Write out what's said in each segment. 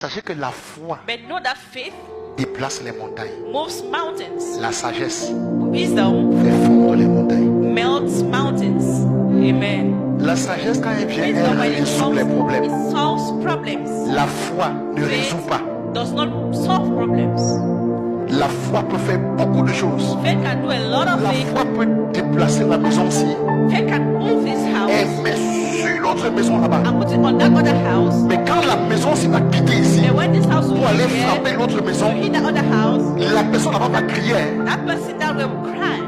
Sachez que la foi But know that faith déplace les montagnes. moves mountains. La sagesse Wisdom fait fondre les montagnes. melts mountains. Amen. La sagesse, quand elle vient, Wisdom, when elle it résout comes, les problèmes. it solves problems. La foi ne résout Faith pas. does not solve problems. La foi peut faire beaucoup de choses. Faith can do a lot of La things. foi peut déplacer la maison-ci Faith can move this et house mettre sur l'autre maison là-bas. and put it on that other house. Mais quand la maison-ci va quitter ici And when this house will pour aller be frapper here, l'autre to maison, hit the other house, la personne là-bas va crier. that person that will cry.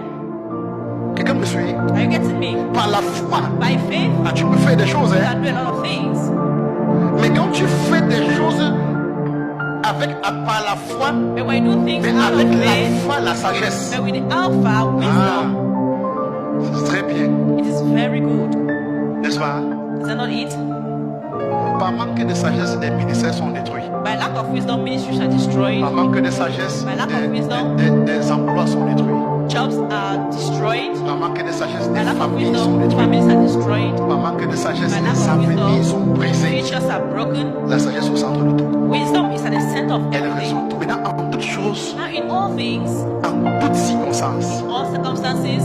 Quelqu'un me suit? Are you getting me? Par la foi, By faith, tu peux faire des choses. you Hein? can do a lot of things. Mais quand tu fais des choses par la foi, But when you do things mais out avec of la faith, foi, la sagesse, but with the alpha wisdom, c'est très bien, it is very good. n'est-ce pas? Is that not it? Par manque de sagesse, des ministères sont détruits. By lack of wisdom, ministries are destroyed. Par manque de sagesse, By lack of wisdom, des emplois sont détruits. jobs are destroyed. Par manque de sagesse, By des lack of familles sont wisdom, détruites. families are destroyed. Par manque de sagesse, By lack les of avenirs sont wisdom, brisés. futures are broken. La sagesse au centre de tout. Wisdom is at the center of Elle everything. résout tout. Maintenant, en toutes choses, Now, in all things, en toutes circonstances, all circumstances,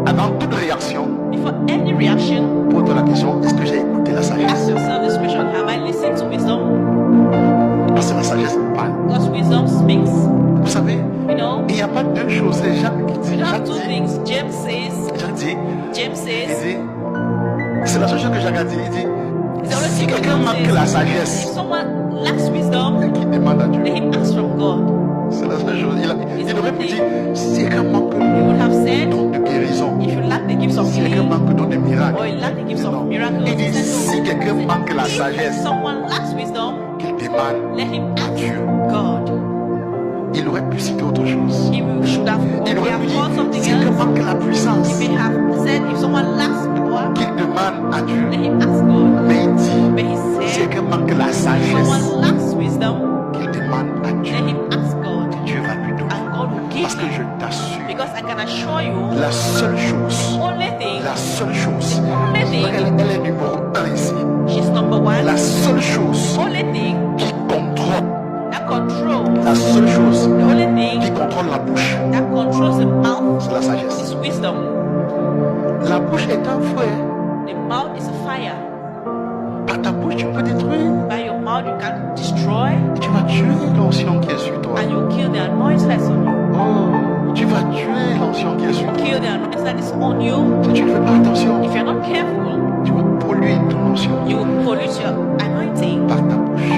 avant toute réaction, before any reaction, pose-toi la question, est-ce que j'ai écouté la ask sagesse? yourself this question: have I listened to wisdom? Parce que la sagesse parle. Because wisdom speaks. Vous savez, You know, il n'y a pas deux choses. C'est Jacques qui you dit. don't have Jacques two dit, things. James says, c'est la seule chose que Jacques a dit. Il dit, it's the only si thing quelqu'un Wisdom manque la says. If sagesse, someone lacks wisdom, c'est qu'il demande à Dieu. let him ask from God. C'est la seule chose. Il aurait pu dire, si quelqu'un manque He would have le said, don de guérison, if you lack the gifts of si quelqu'un healing, manque le don de miracle, or you lack the gifts of non. miracles, Il dit, he said, si quelqu'un manque la if sagesse, someone lacks wisdom, qu'il demande let him à ask Dieu. God. Il aurait pu citer autre chose. Should have, Il or aurait we pu have dire, called something si quelqu'un else. manque la puissance, He may have said, if someone lacks power, qu'il demande à Dieu. let him ask God. Mais il dit, But he si said, quelqu'un manque la if sagesse, someone lacks wisdom, qu'il demande à Dieu. let him ask God, Dieu va lui donner. and God will give Parce que him. je t'assure, Because I can assure you, la seule chose, only thing, la seule chose, only thing, elle est numéro 1 ici. she's number one, La seule chose only thing qui contrôle, that controls, la seule chose the only thing qui contrôle la bouche, that controls the mouth c'est la sagesse. is wisdom. La bouche est un feu. The mouth is a fire. Par ta bouche, tu peux détruire. By your mouth, you can destroy, Et tu vas tuer l'onction qui est sur toi. and you kill the anointing that's on you. Oh, tu vas tuer l'onction qui est sur toi. Kill the anointing that is on you. Si tu ne fais pas attention, If you're not careful, tu vas polluer ton onction you will pollute your anointing par ta bouche.